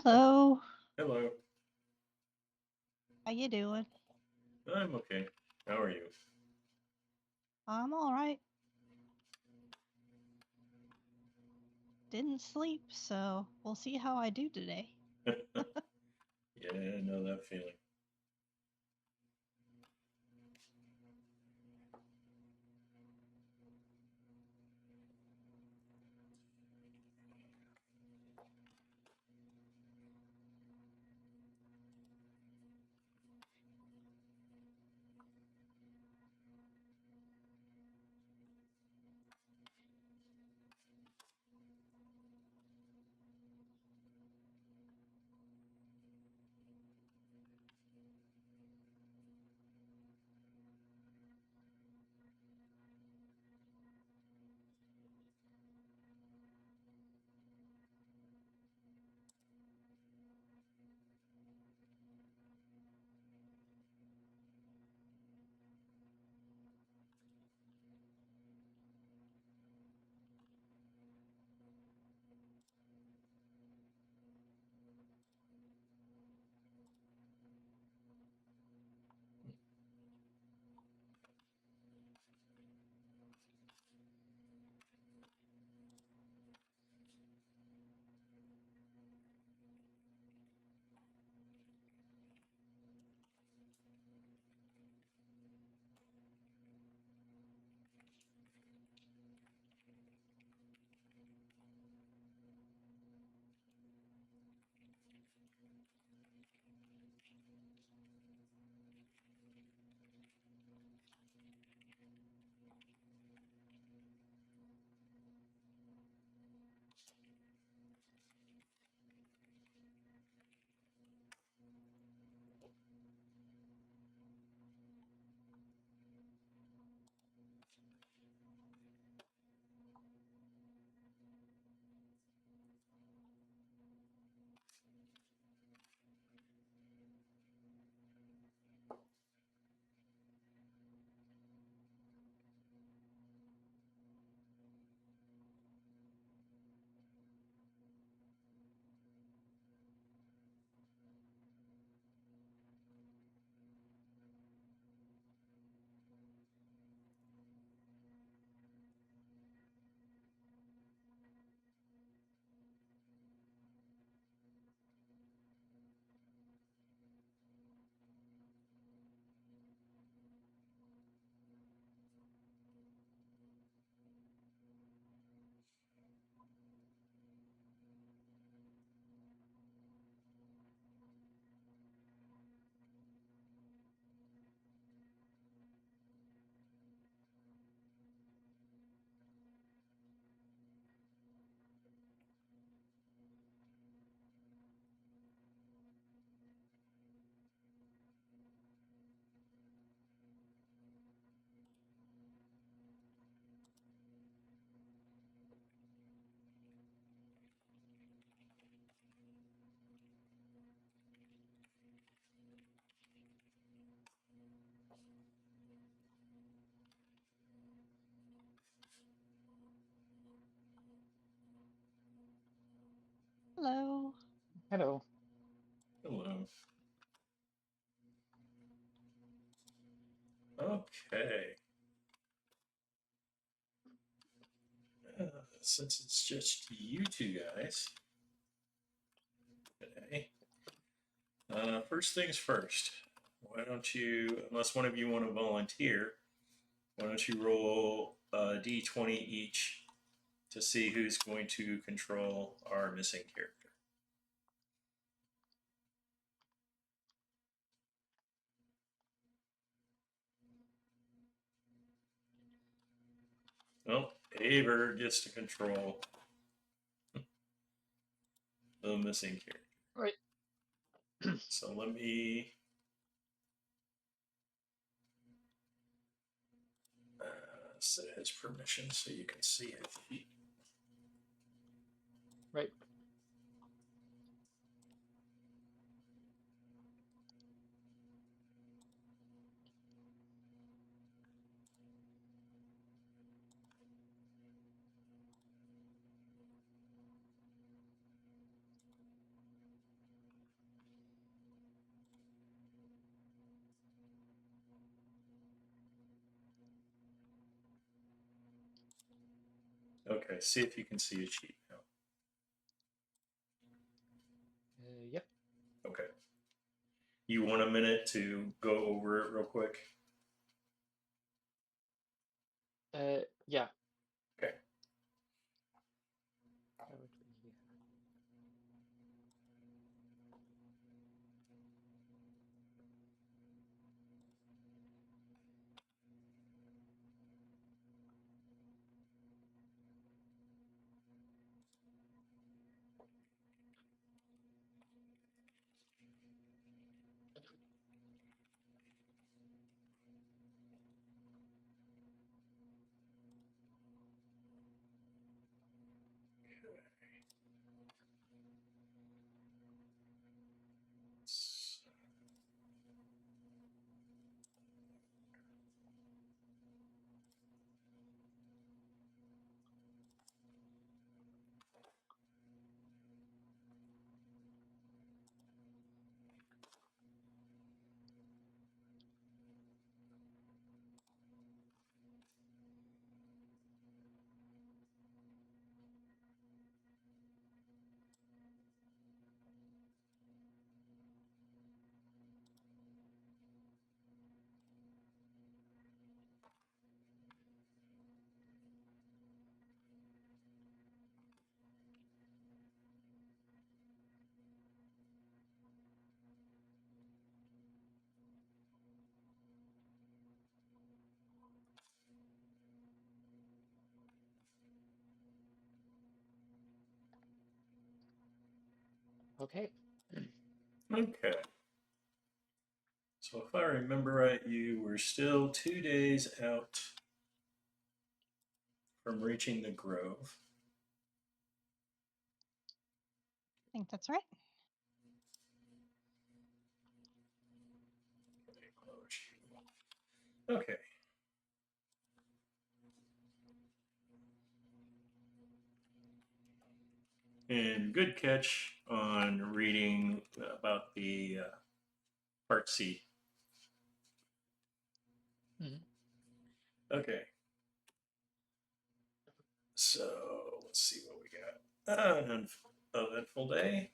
Hello. Hello. How you doing? I'm okay. How are you? I'm all right. Didn't sleep, so we'll see how I do today. Yeah, I know that feeling. Hello. Hello. Hello. Okay. Since it's just you two guys today, first things first. Why don't you, unless one of you want to volunteer, why don't you roll a d20 each to see who's going to control our missing character? Well, Aver gets to control the missing character. Right. So let me set his permission so you can see it. Right. Okay, see if you can see a sheet now. Yep. Okay. You want a minute to go over it real quick? Yeah. Okay. That would be... Okay. Okay. So if I remember right, you were still 2 days out from reaching the grove. I think that's right. Okay. And good catch on reading about the Part C. Mhm. Okay. So let's see what we got. An eventful day.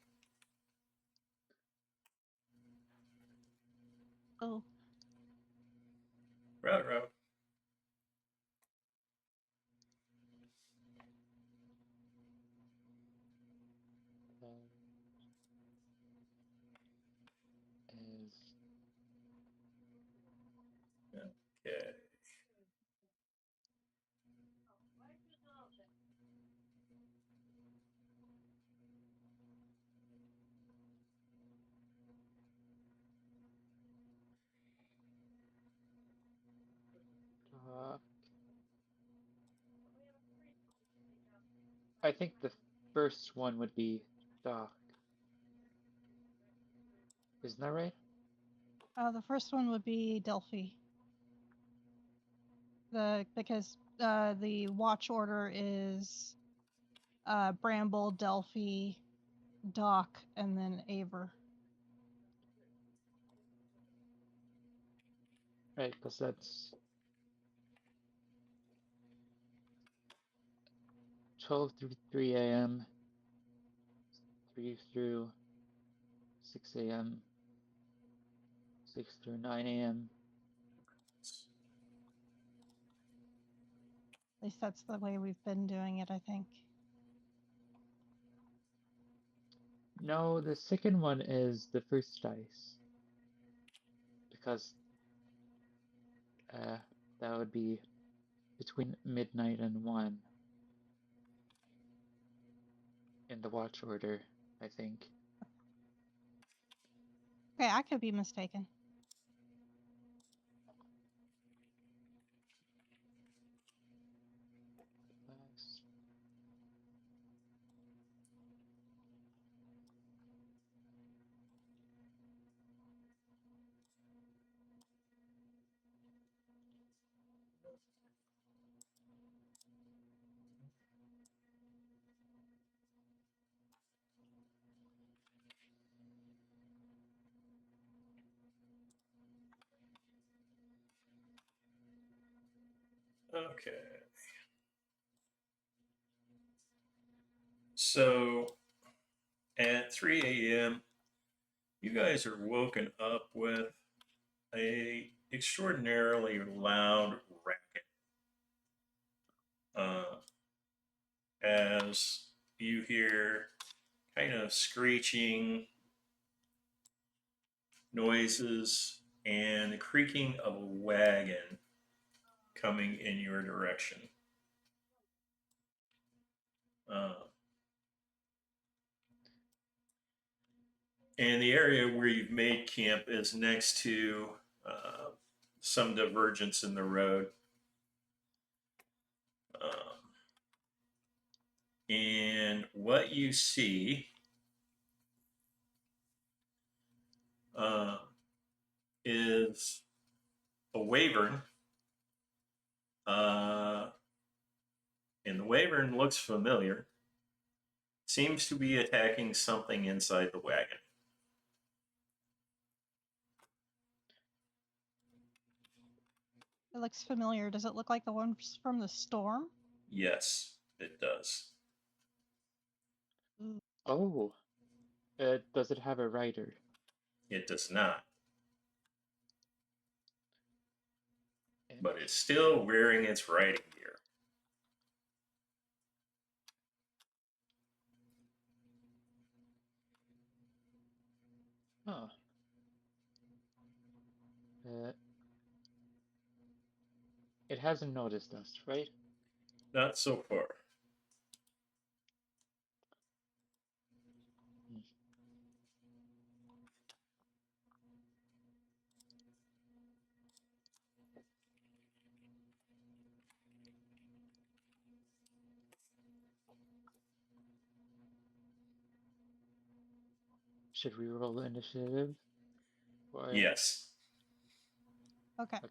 Oh, Route. Is Okay. uh, I think the first one would be dock. Isn't that right? the first one would be Delphi. Because the watch order is Bramble, Delphi, Doc, and then Aver. Right, because that's 12 through 3 a.m., 3 through 6 a.m., 6 through 9 a.m. At least that's the way we've been doing it, I think. No, the second one is the first dice. Because that would be between midnight and 1 in the watch order, I think. Okay, I could be mistaken. Okay. So at 3 a.m., you guys are woken up with a extraordinarily loud racket. As you hear kind of screeching noises and the creaking of a wagon coming in your direction. And the area where you've made camp is next to some divergence in the road. And what you see is a wyvern. And the wyvern looks familiar. Seems to be attacking something inside the wagon. It looks familiar. Does it look like the one from the storm? Yes, it does. Ooh. Oh, does it have a rider? It does not. But it's still wearing its riding gear. Huh. It hasn't noticed us, right? Not so far. Should we roll initiative? Or... Yes. Okay. Okay.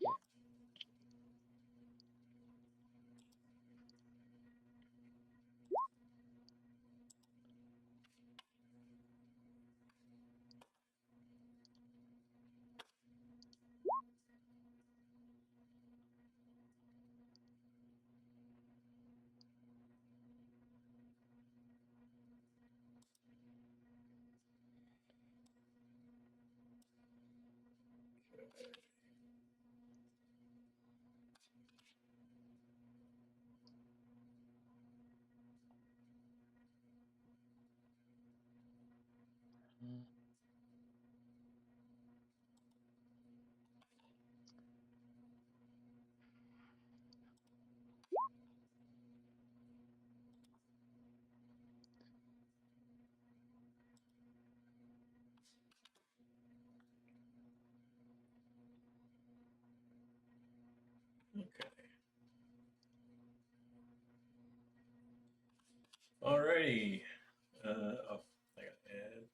Okay. Alrighty. Oh, I got to add.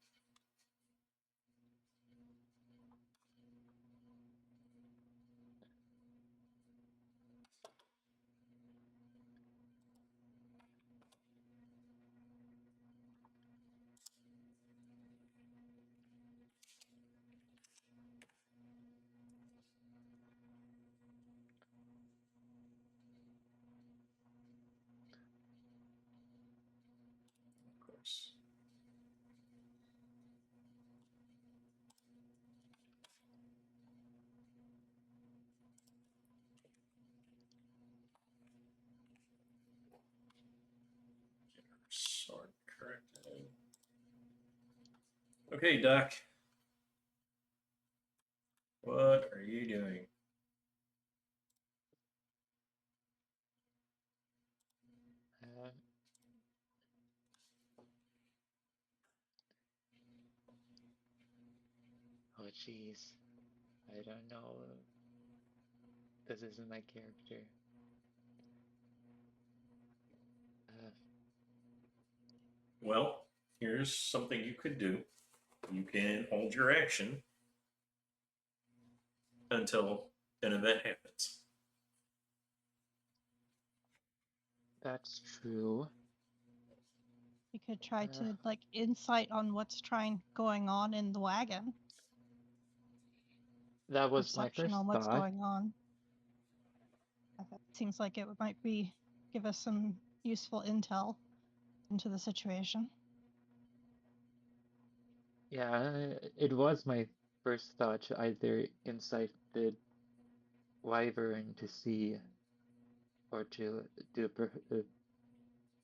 Of course. Sort corrected. Okay, Doc. What are you doing? Oh, jeez. I don't know. This isn't my character. Well, here's something you could do. You can hold your action until an event happens. That's true. You could try to like insight on what's going on in the wagon. That was my Perception first on what's thought. going on. It seems like it might give us some useful intel. into the situation. Yeah, it was my first thought to either insight the wyvern to see, or to do a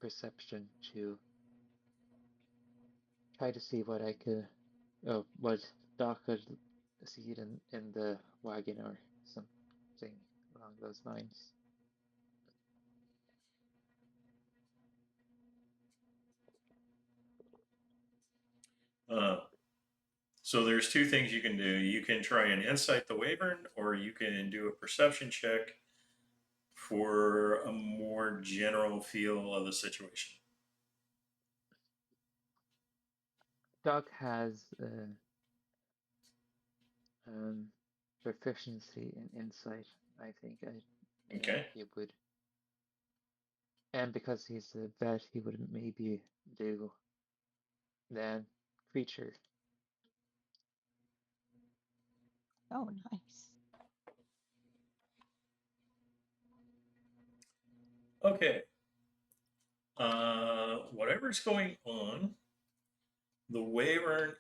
perception to try to see what I could, what Doc could see it in the wagon or something along those lines. So there's two things you can do. You can try and insight the wyvern, or you can do a perception check for a more general feel of the situation. Doc has proficiency in insight. I think Okay. he would, and because he's a vet, he would maybe do the creature. Oh, nice. Okay. Whatever's going on, the wyvern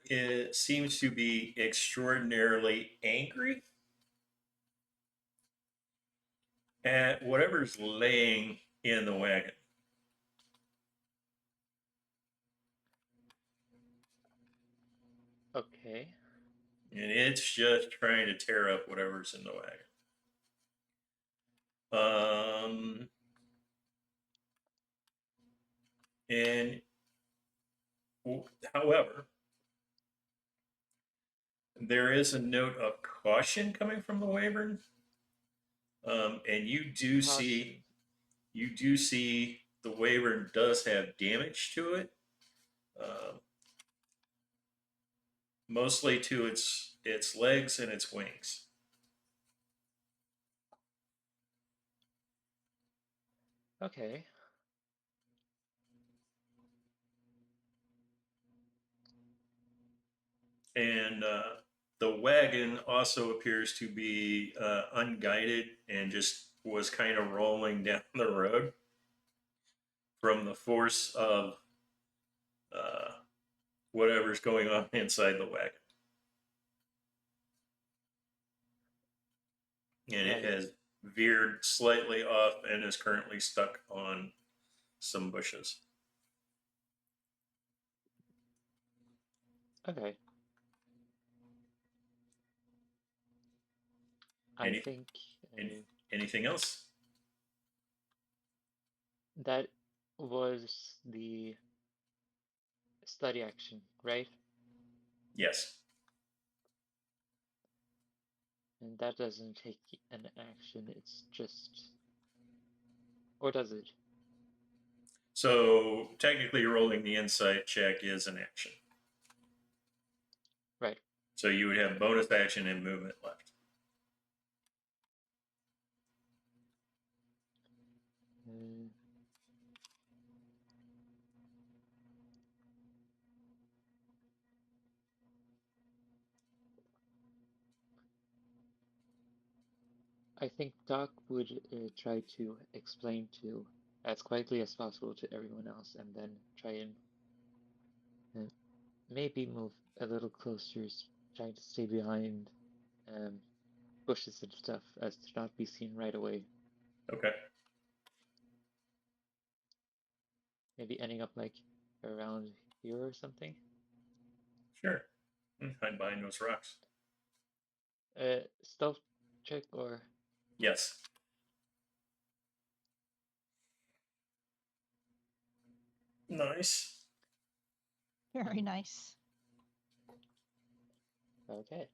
seems to be extraordinarily angry at whatever's laying in the wagon. Okay. And it's just trying to tear up whatever's in the wagon. And however, there is a note of caution coming from the wyvern, and Caution. you do see the wyvern does have damage to it, mostly to its legs and its wings. Okay. And the wagon also appears to be unguided and just was kind of rolling down the road from the force of uh, whatever's going on inside the wagon. And it Right. has veered slightly off and is currently stuck on some bushes. Okay. I Any, think anything else? that was the study action, right? Yes. And that doesn't take an action, it's just. Or does it? So technically, rolling the insight check is an action. Right. So you would have bonus action and movement left. Mm, I think Doc would try to explain to as quietly as possible to everyone else, and then try and maybe move a little closer, trying to stay behind bushes and stuff, as to not be seen right away. Okay. Maybe ending up like around here or something. Sure. Hide behind those rocks. Stealth check or. Yes. Nice. Very nice. Okay.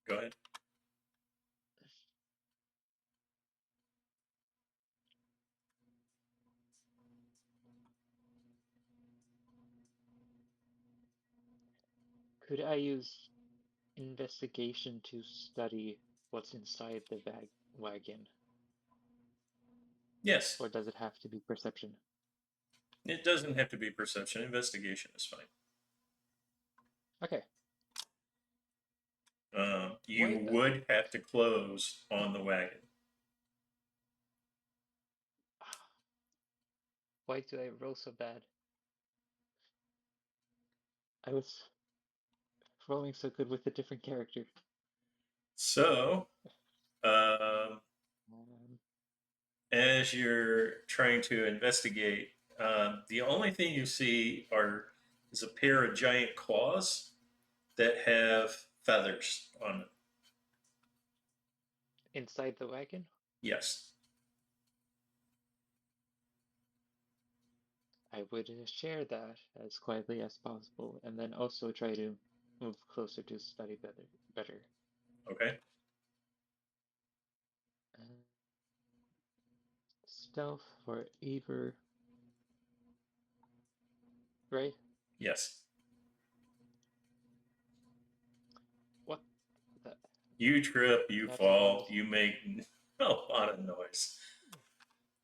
Go ahead. Could I use investigation to study what's inside the wagon? Yes. Or does it have to be perception? It doesn't have to be perception. Investigation is fine. Okay. You would have to close on the wagon. Why do I roll so bad? I was rolling so good with a different character. So, Um, as you're trying to investigate, the only thing you see is a pair of giant claws that have feathers on them. Inside the wagon? Yes. I would share that as quietly as possible, and then also try to move closer to study better. Okay. Stealth for either, right? Yes. What the? You trip, you Nat fall, 20. you make a lot of noise.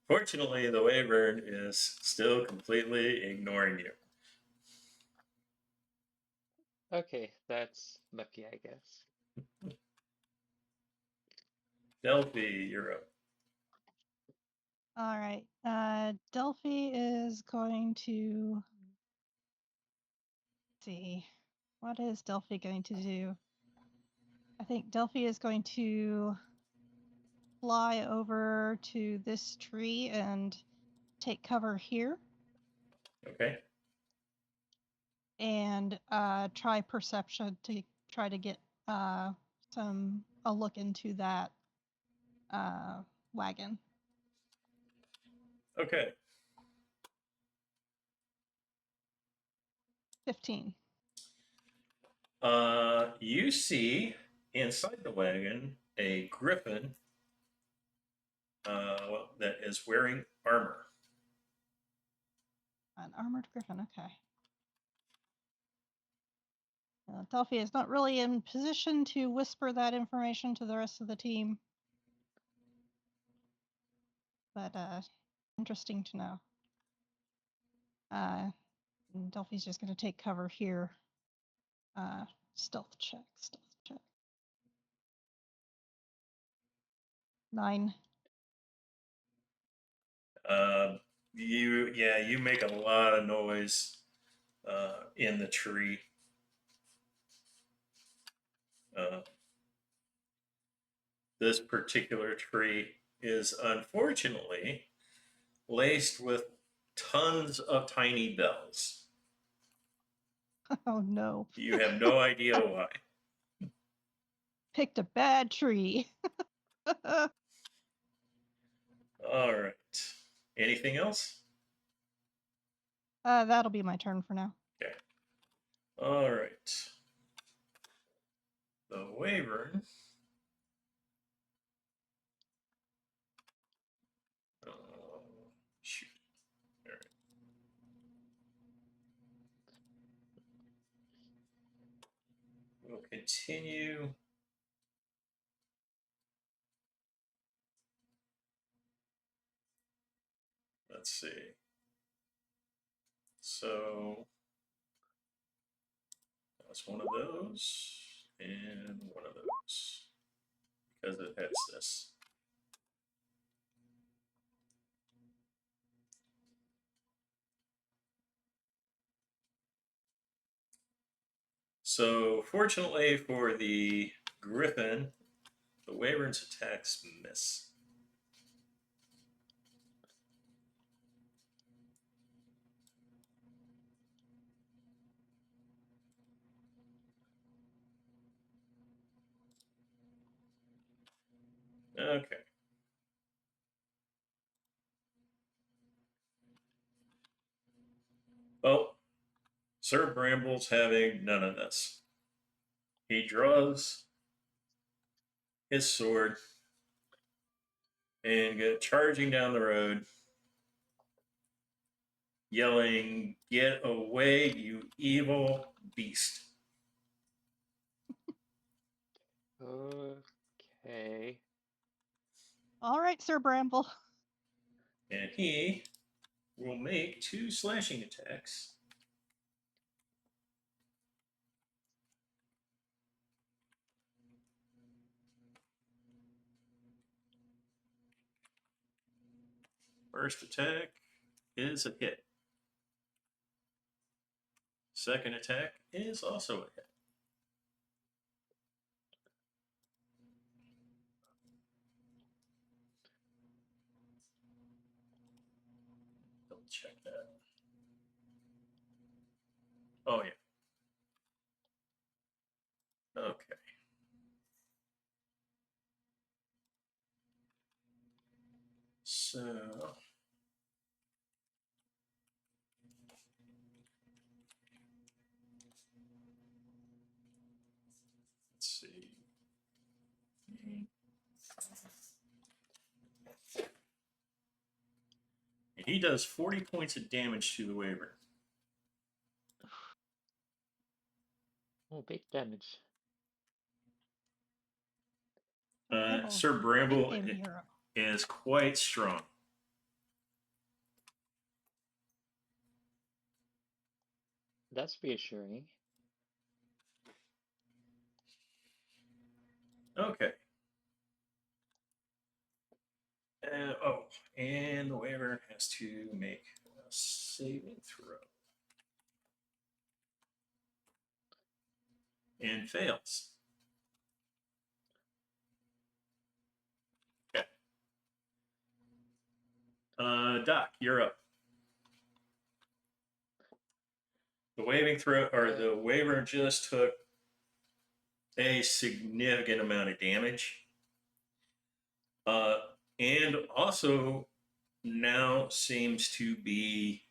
Fortunately, the Wyvern is still completely ignoring you. Okay, that's lucky, I guess. Delphi, you're up. All right. Delphi is going to see. What is Delphi going to do? I think Delphi is going to fly over to this tree and take cover here Okay. and try perception to try to get a look into that wagon. Okay. 15. You see inside the wagon a griffin that is wearing armor. An armored griffin. Okay. Delphi is not really in position to whisper that information to the rest of the team, but interesting to know. And Delphi's just going to take cover here. Stealth check. 9. You make a lot of noise in the tree. This particular tree is unfortunately laced with tons of tiny bells. Oh no. You have no idea why. Picked a bad tree. All right. Anything else? That'll be my turn for now. Okay. All right. The Wyvern. Shoot. All right. We'll continue. Let's see. So that's one of those and one of those because it has this. So fortunately for the Griffin, the Wyvern's attacks miss. Okay. Well, Sir Bramble's having none of this. He draws his sword and goes charging down the road, yelling, "Get away, you evil beast!" Okay. All right, Sir Bramble. And he will make 2 slashing attacks. First attack is a hit. Second attack is also a hit. Double check that. Oh, yeah. Okay. So let's see. And he does 40 points of damage to the Wyvern. Oh, big damage. Bramble, Sir big Bramble game hero. is quite strong. That's reassuring. Okay. And the Wyvern has to make a saving throw. And fails. Okay. Doc, you're up. The the Wyvern just took a significant amount of damage. And also now seems to be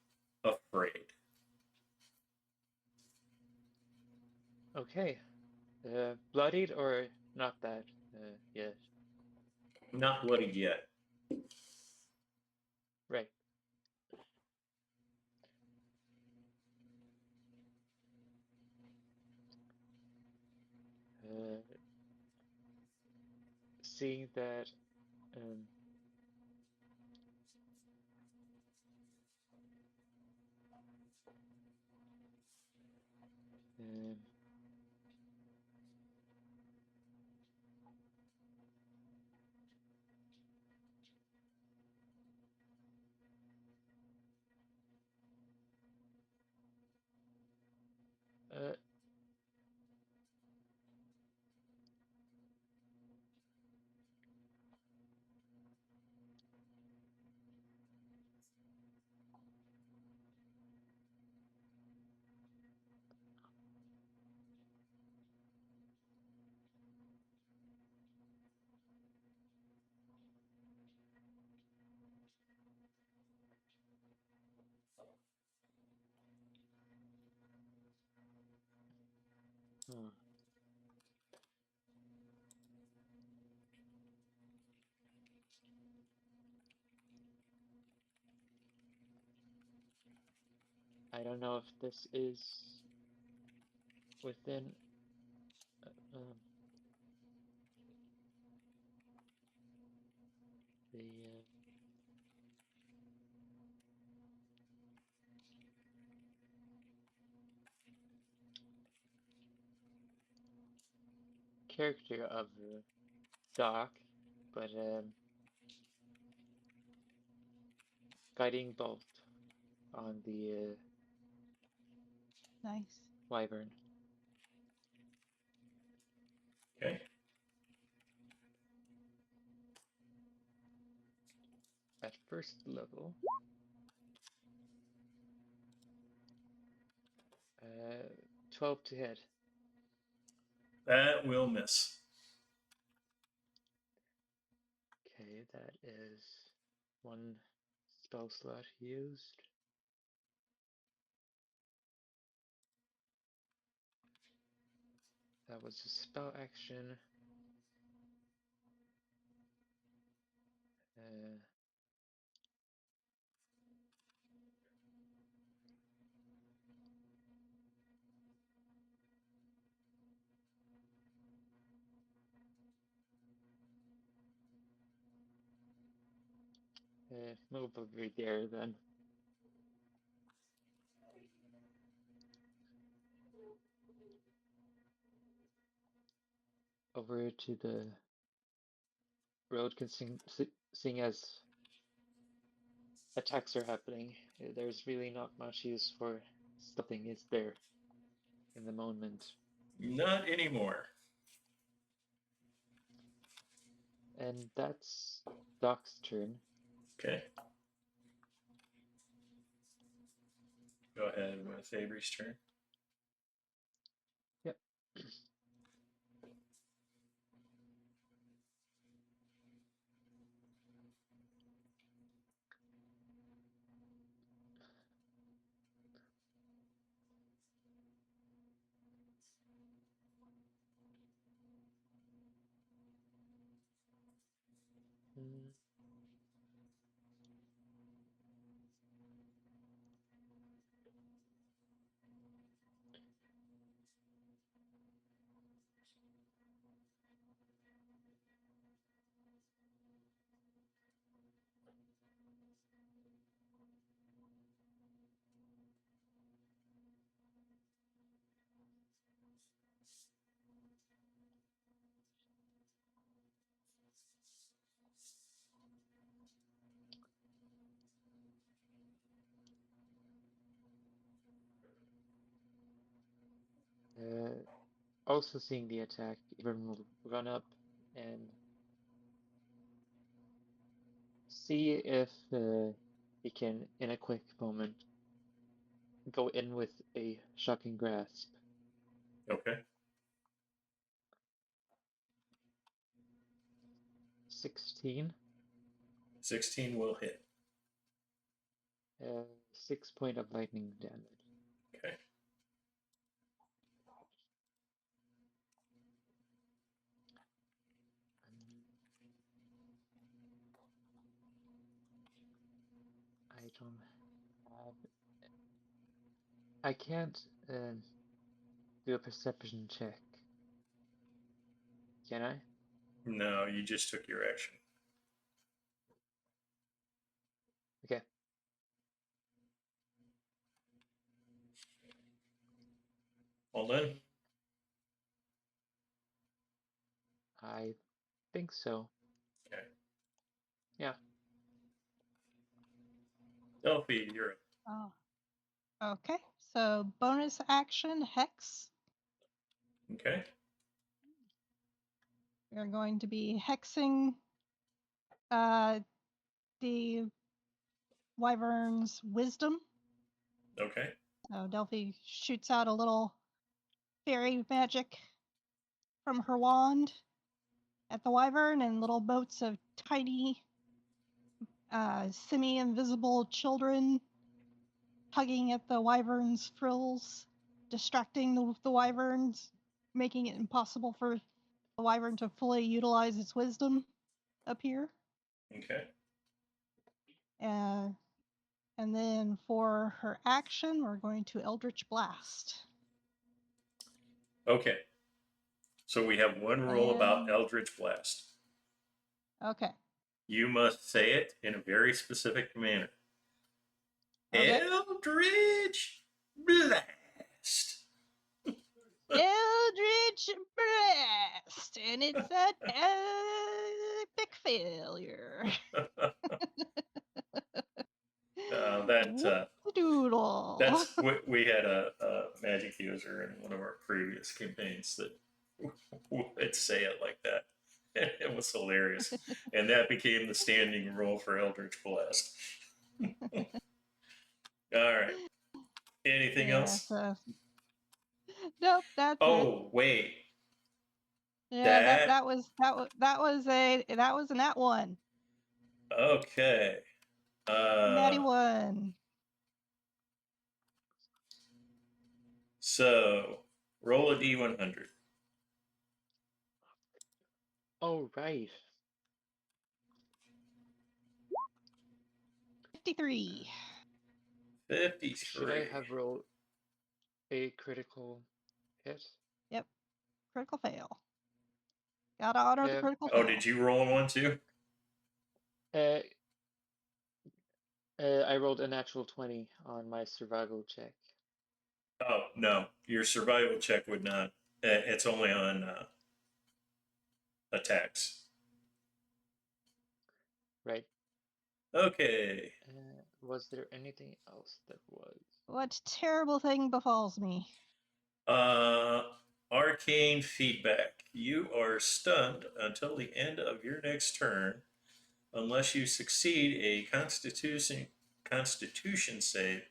afraid. Okay. Bloodied or not that yet? Not bloodied yet. Right. Seeing that um, um, uh, hmm. I don't know if this is within the character of Doc, but guiding bolt on the Nice. Wyvern. Okay. At first level, 12 to hit. That will miss. Okay, that is one spell slot used. That was a spell action. Move over there then. Over to the road, seeing as attacks are happening. There's really not much use for stopping it there in the moment. Not anymore. And that's Doc's turn. Okay. Go ahead with Avery's turn. Yep. Mm. Also seeing the attack, Wyvern will run up and see if he can, in a quick moment, go in with a shocking grasp. Okay. 16, 16 will hit. 6 point of lightning damage. Okay. I don't have. I can't do a perception check. Can I? No, you just took your action. Okay. All done? I think so. Okay. Yeah. Delphi, you're up. Oh. Okay. So bonus action Hex. Okay. We're going to be hexing the Wyvern's wisdom. Okay. So Delphi shoots out a little fairy magic from her wand at the Wyvern, and little boats of tiny, semi-invisible children tugging at the Wyvern's frills, distracting the Wyverns, making it impossible for the Wyvern to fully utilize its wisdom up here. Okay. And then for her action, we're going to Eldritch Blast. Okay. So we have one rule about Eldritch Blast. Okay. You must say it in a very specific manner. Okay. Eldritch Blast. Eldritch Blast! And it's an epic failure. Doodle. That's we had a magic user in one of our previous campaigns that would say it like that. It was hilarious, and that became the standing rule for Eldritch Blast. All right. Anything else? Nope, that's it. Oh wait. Yeah, that was a nat one. Okay. Natty one. So roll a d100. Oh, right. 53. 53. Should I have rolled a critical hit? Yep. Critical fail. Gotta honor the critical fail. Oh, did you roll one too? I rolled a natural 20 on my survival check. Oh, no. Your survival check would not. It's only on attacks. Right. Okay. Was there anything else that was? What terrible thing befalls me? Uh, arcane feedback. You are stunned until the end of your next turn, unless you succeed a Constitution save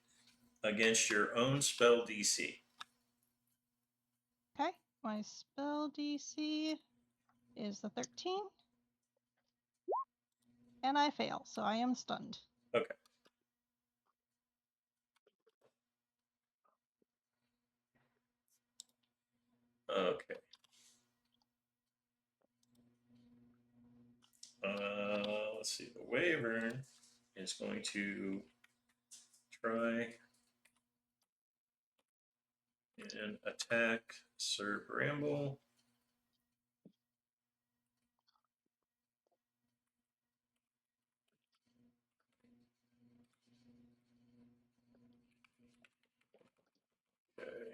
against your own spell DC. Okay, my spell DC is the 13. And I fail, so I am stunned. Okay. Okay. Let's see. The Wyvern is going to try and attack Sir Bramble. Okay.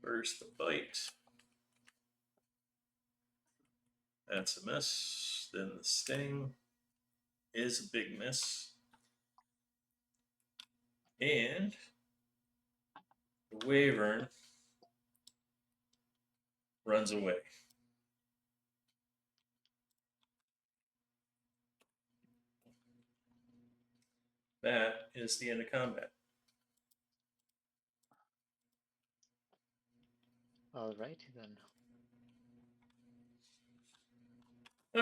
First, the bite. That's a miss. Then the sting is a big miss. And the Wyvern runs away. That is the end of combat. Alrighty then.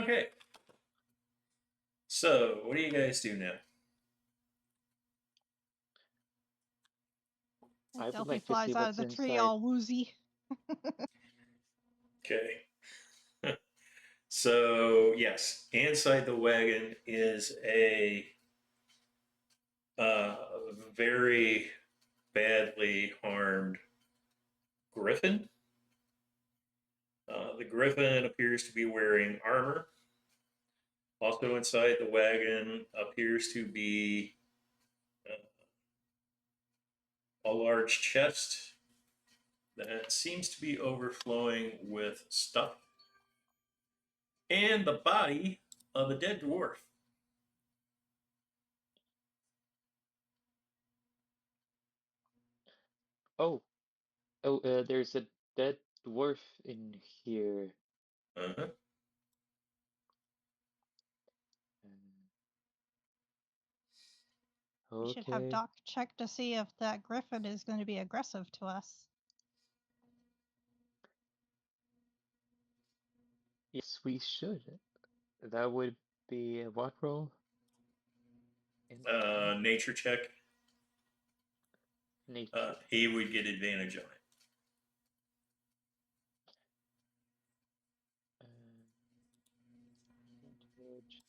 Okay. So, what do you guys do now? I would Delphi like to see flies out of what's the tree inside. all woozy. Okay. So, yes, inside the wagon is a very badly harmed griffin. The griffin appears to be wearing armor. Also inside the wagon appears to be a large chest that seems to be overflowing with stuff, and the body of a dead dwarf. Oh, there's a dead dwarf in here. Uh-huh. We should have Okay. Doc check to see if that griffin is going to be aggressive to us. Yes, we should. That would be a what roll? Nature check. Nature. He would get advantage on it. Advantage.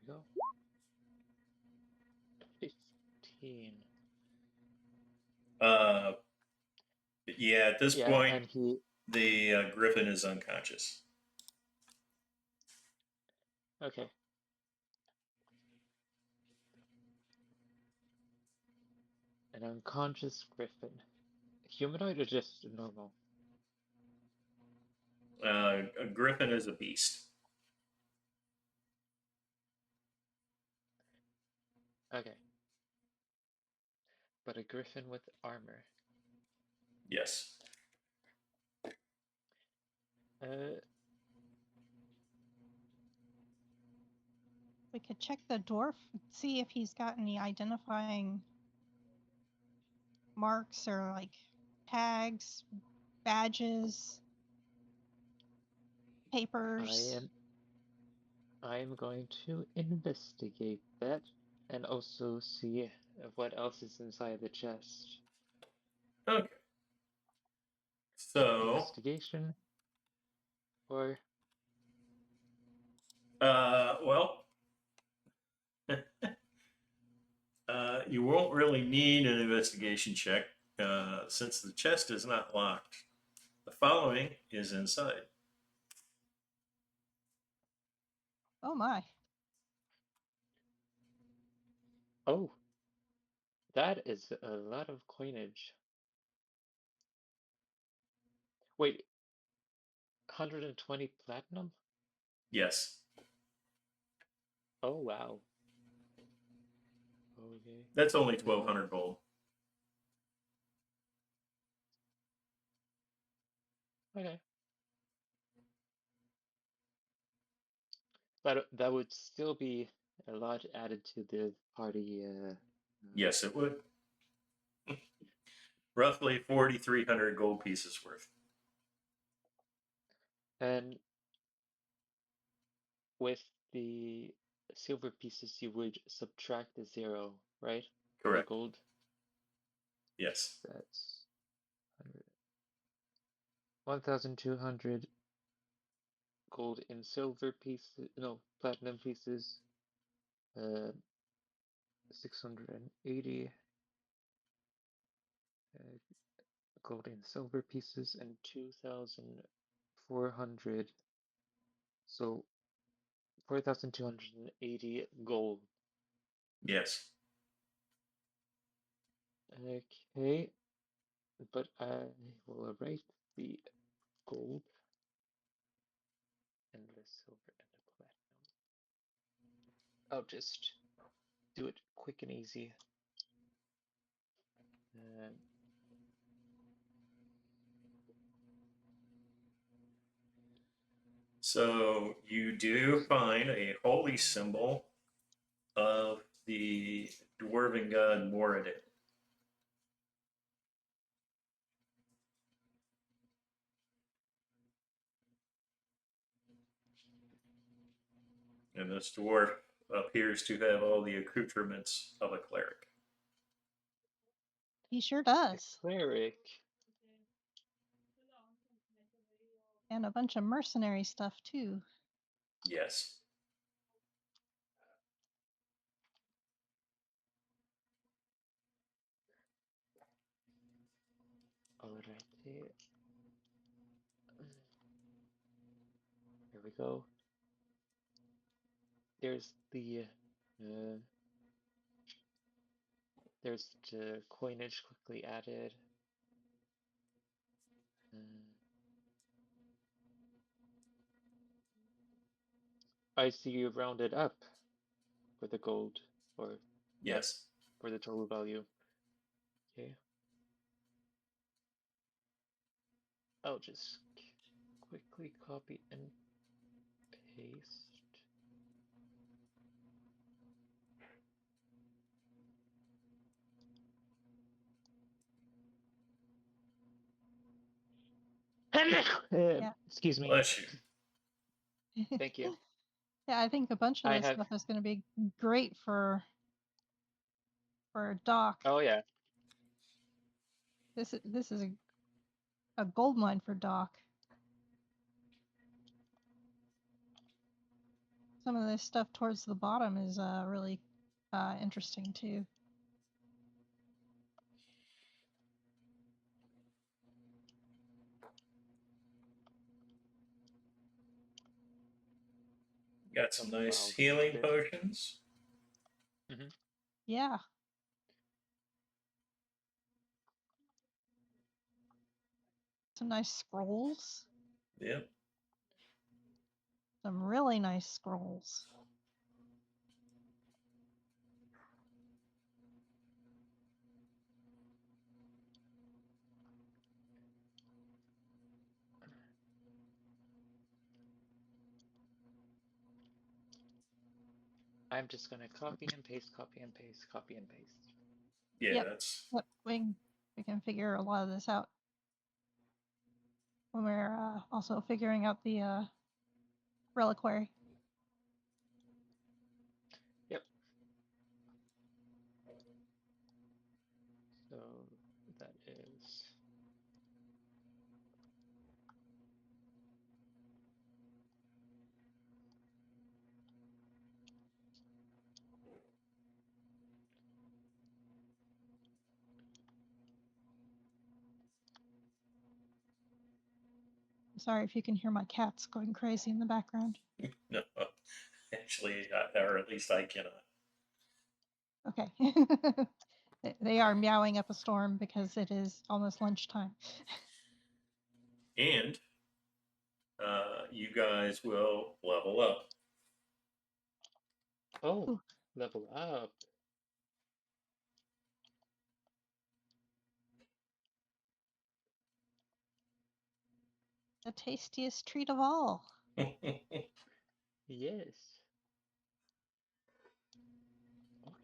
There we go. 15. Yeah, at this Yeah, point, and he. the griffin is unconscious. Okay. An unconscious griffin. Humanoid or just normal? A griffin is a beast. Okay. But a griffin with armor. Yes. We could check the dwarf, see if he's got any identifying marks or like tags, badges, papers. I am going to investigate that and also see what else is inside the chest. Okay. So, Investigation or well, you won't really need an investigation check since the chest is not locked. The following is inside. Oh my. oh, that is a lot of coinage. Wait, 120 platinum? Yes. Oh wow. Okay. That's only 1,200 gold. Okay. But that would still be a lot added to the party. Yes, it would. Roughly 4,300 gold pieces worth. And with the silver pieces, you would subtract the 0, right? For the Correct. gold. Yes. That's 1,200 gold in silver pieces. No, platinum pieces. 680 gold in silver pieces and 2,400. So 4,280 gold. Yes. Okay, but I will write the gold and the silver and the platinum. I'll just do it quick and easy. So you do find a holy symbol of the dwarven god Moradin. And this dwarf appears to have all the accoutrements of a cleric. He sure A does. cleric. And a bunch of mercenary stuff too. Yes. Alrighty. Here we go. There's the coinage quickly added. I see you rounded up for the gold, or Yes. for the total value. Okay. I'll just quickly copy and paste. Excuse me. Bless you. Thank you. Yeah, I think a bunch of I this have. stuff is going to be great for a dock. Oh yeah. This is a gold mine for dock. Some of this stuff towards the bottom is really interesting too. Got some nice Wow, healing this. potions. Yeah. Some nice scrolls. Yep. Some really nice scrolls. I'm just gonna copy and paste, copy and paste, copy and paste. Yeah, Yep. that's. Yep. We can figure a lot of this out when we're also figuring out the reliquary. Yep. So that is. Sorry if you can hear my cats going crazy in the background. No, actually, or at least I cannot. Okay. They are meowing up a storm because it is almost lunchtime. And you guys will level up. Oh, Ooh. level up. The tastiest treat of all. Yes. Okay.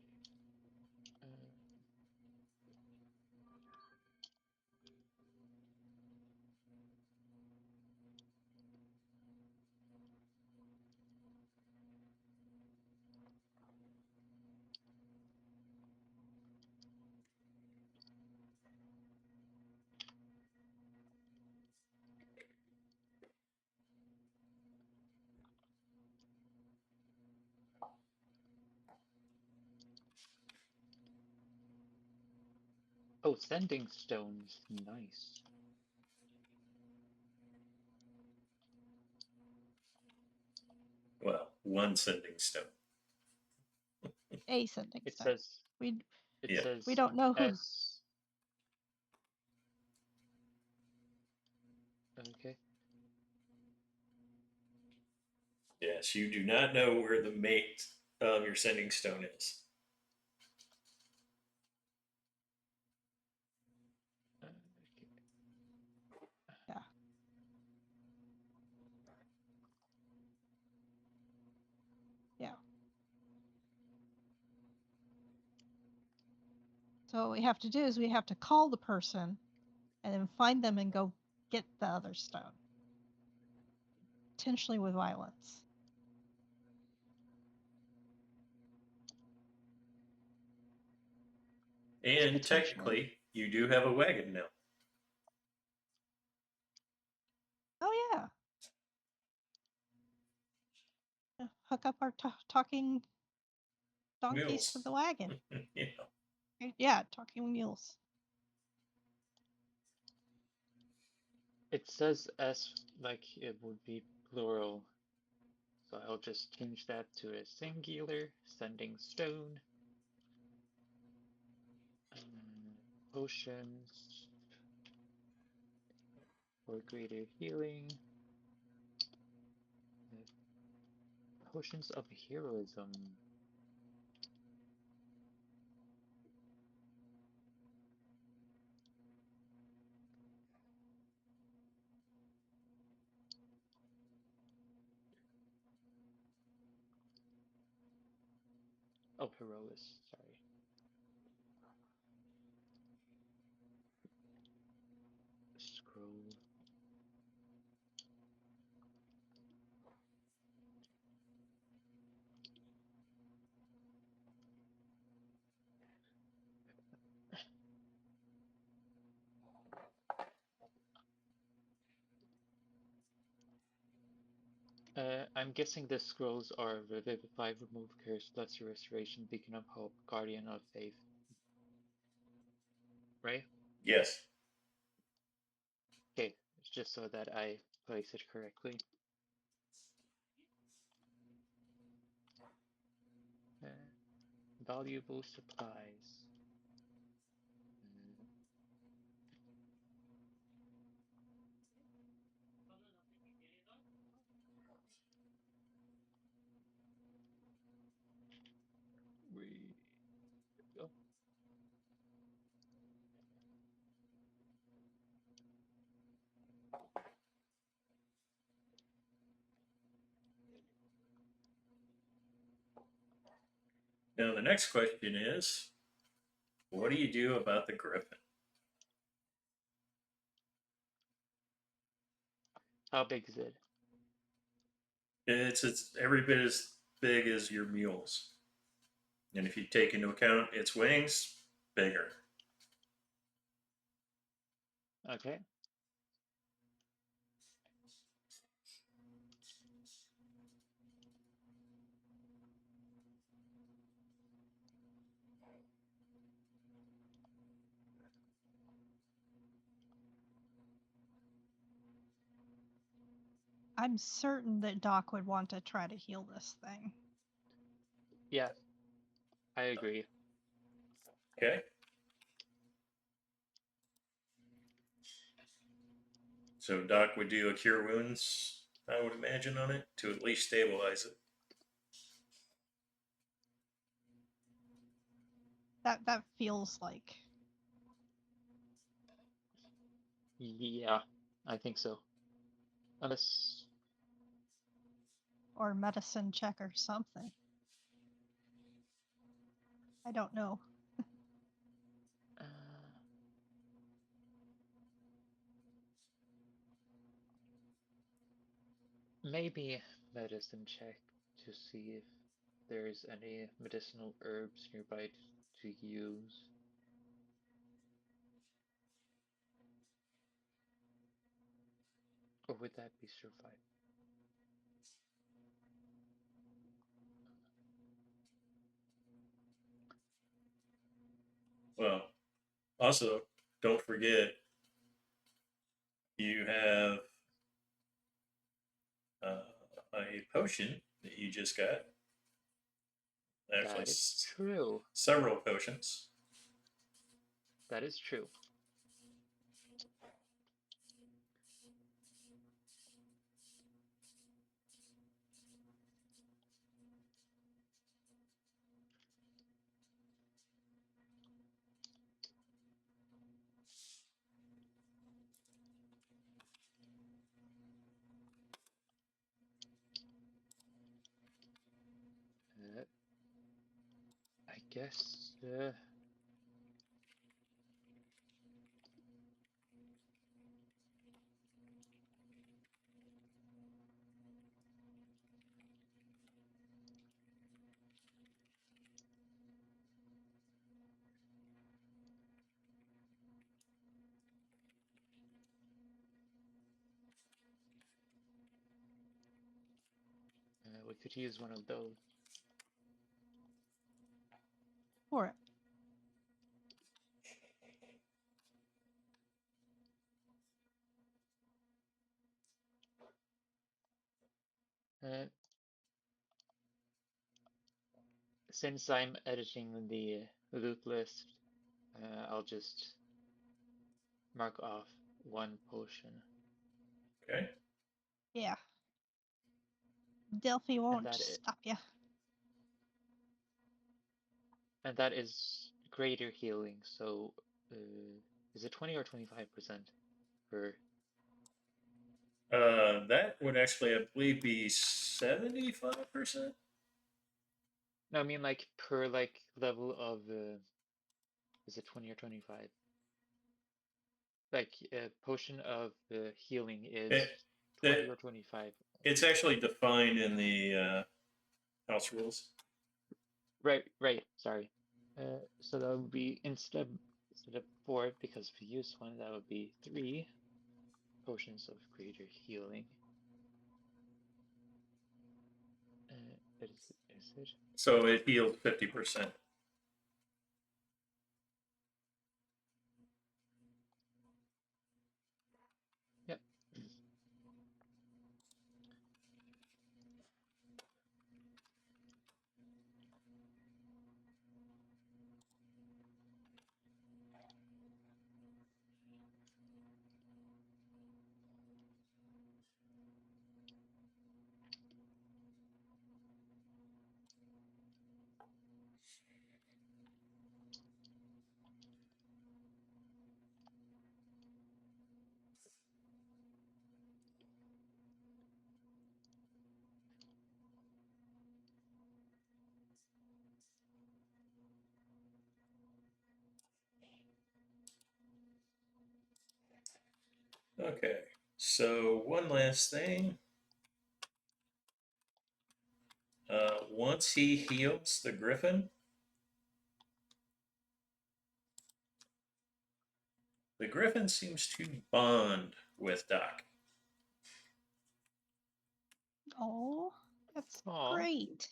Oh, sending stones. Nice. Well, one sending stone. A sending It stone. says We it Yeah. says we don't know who. as okay. Yes, you do not know where the mate of your sending stone is. Okay. Yeah. Yeah. So what we have to do is we have to call the person and then find them and go get the other stone. Potentially with violence. And Potentially. technically, you do have a wagon now. Oh yeah. Hook up our talking donkeys Mules. to the wagon. Yeah. Yeah, talking mules. It says as like it would be plural. So I'll just change that to a singular sending stone. Potions for greater healing. Potions of heroism. Oh, herois, sorry. Scroll. I'm guessing the scrolls are Revivify, Remove Curse, Bless Your Restoration, Beacon of Hope, Guardian of Faith. Right? Yes. Okay, just so that I place it correctly. Valuable supplies. We go. Now, the next question is, what do you do about the griffin? How big is it? It's every bit as big as your mules. And if you take into account its wings, bigger. Okay. I'm certain that Doc would want to try to heal this thing. Yeah, I agree. Okay. So Doc would do a cure wounds, I would imagine, on it to at least stabilize it. That feels like. Yeah, I think so. Unless Or medicine check or something. I don't know. maybe medicine check to see if there's any medicinal herbs nearby to use. Or would that be survival? Well, also, don't forget you have a potion that you just got. Actually, That is true. several potions. That is true. I guess we could use one of those. For it. Since I'm editing the loot list, I'll just mark off one potion. Okay. Yeah. Delphi won't that is- stop you. And that is greater healing, so is it 20 or 25% for? That would actually, I believe, be 75%. No, I mean like per like level of is it 20 or 25? Like a potion of healing is 20 or 25. It's actually defined in the house rules. Right. Sorry. So that would be instead of 4, because if you use one, that would be 3 potions of greater healing. Is it? So it healed 50%. Yep. Okay. So one last thing. Once he heals the griffin, the griffin seems to bond with Doc. Oh, that's Aw. great.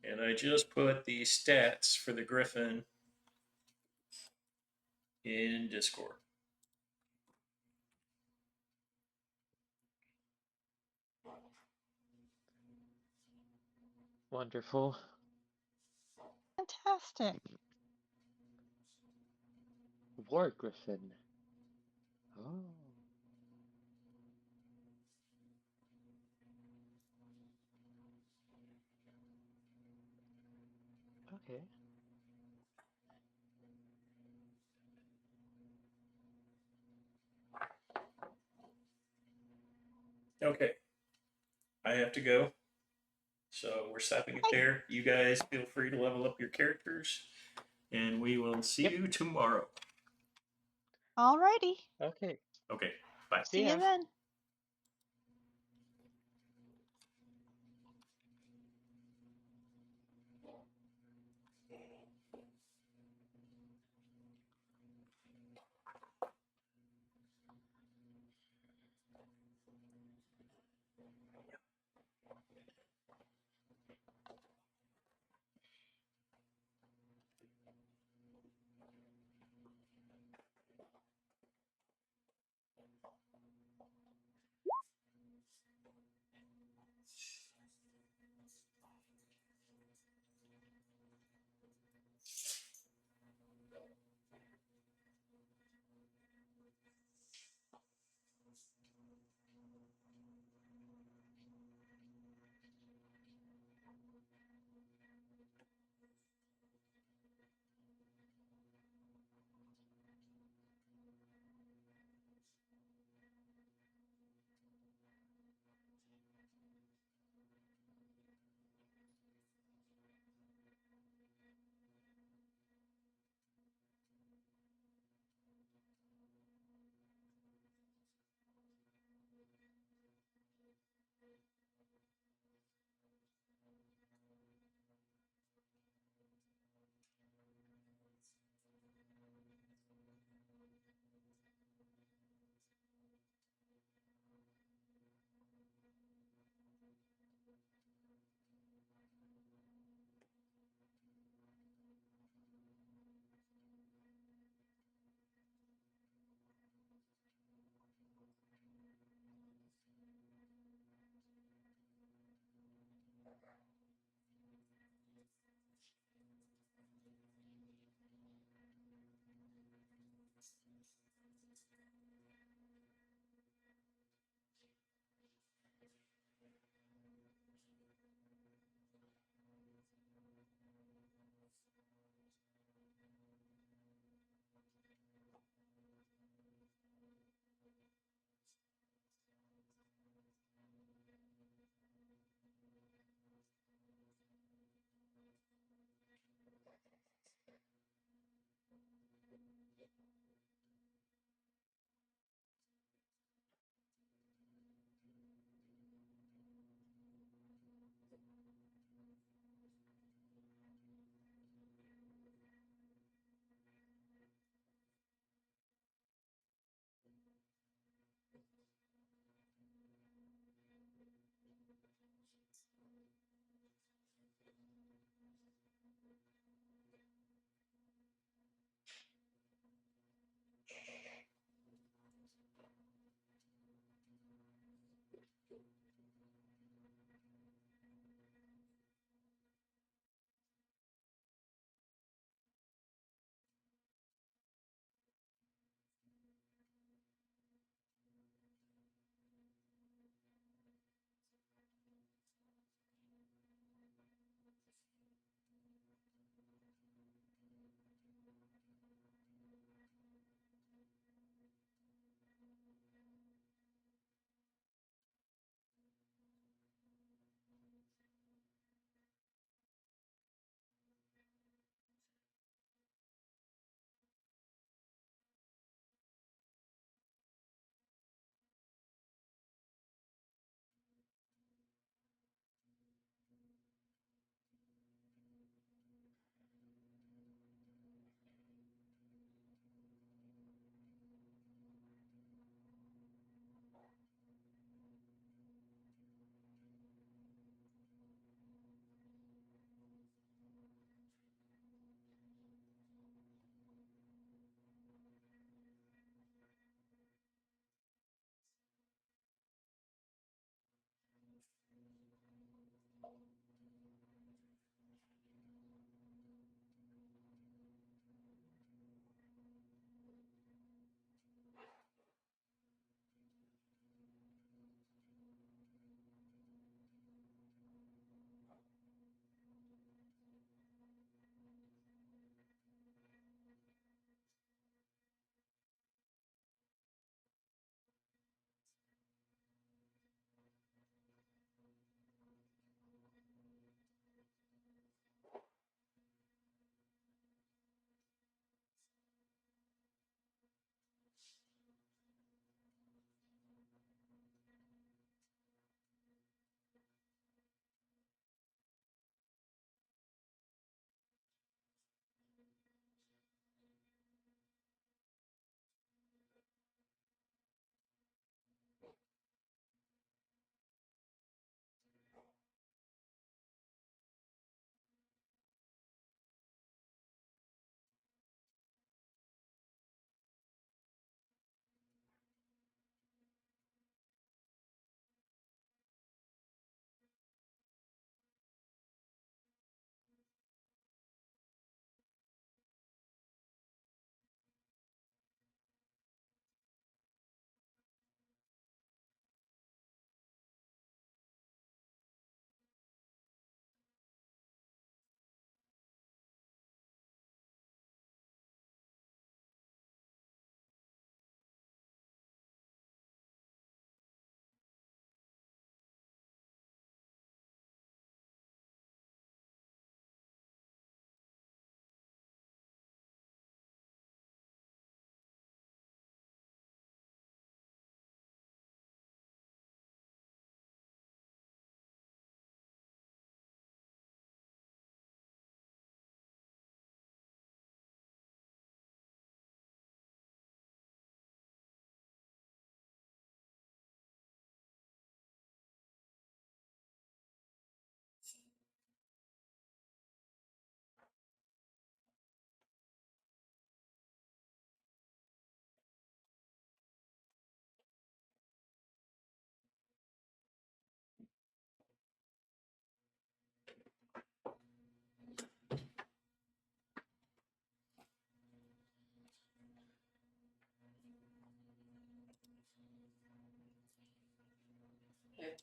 And I just put the stats for the griffin in Discord. Fantastic. War Griffin. Oh. Okay. Okay. I have to go. So we're stopping it there. You guys feel free to level up your characters, and we will see Yep. you tomorrow. Alrighty. Okay. Okay. Bye. See See ya. you then.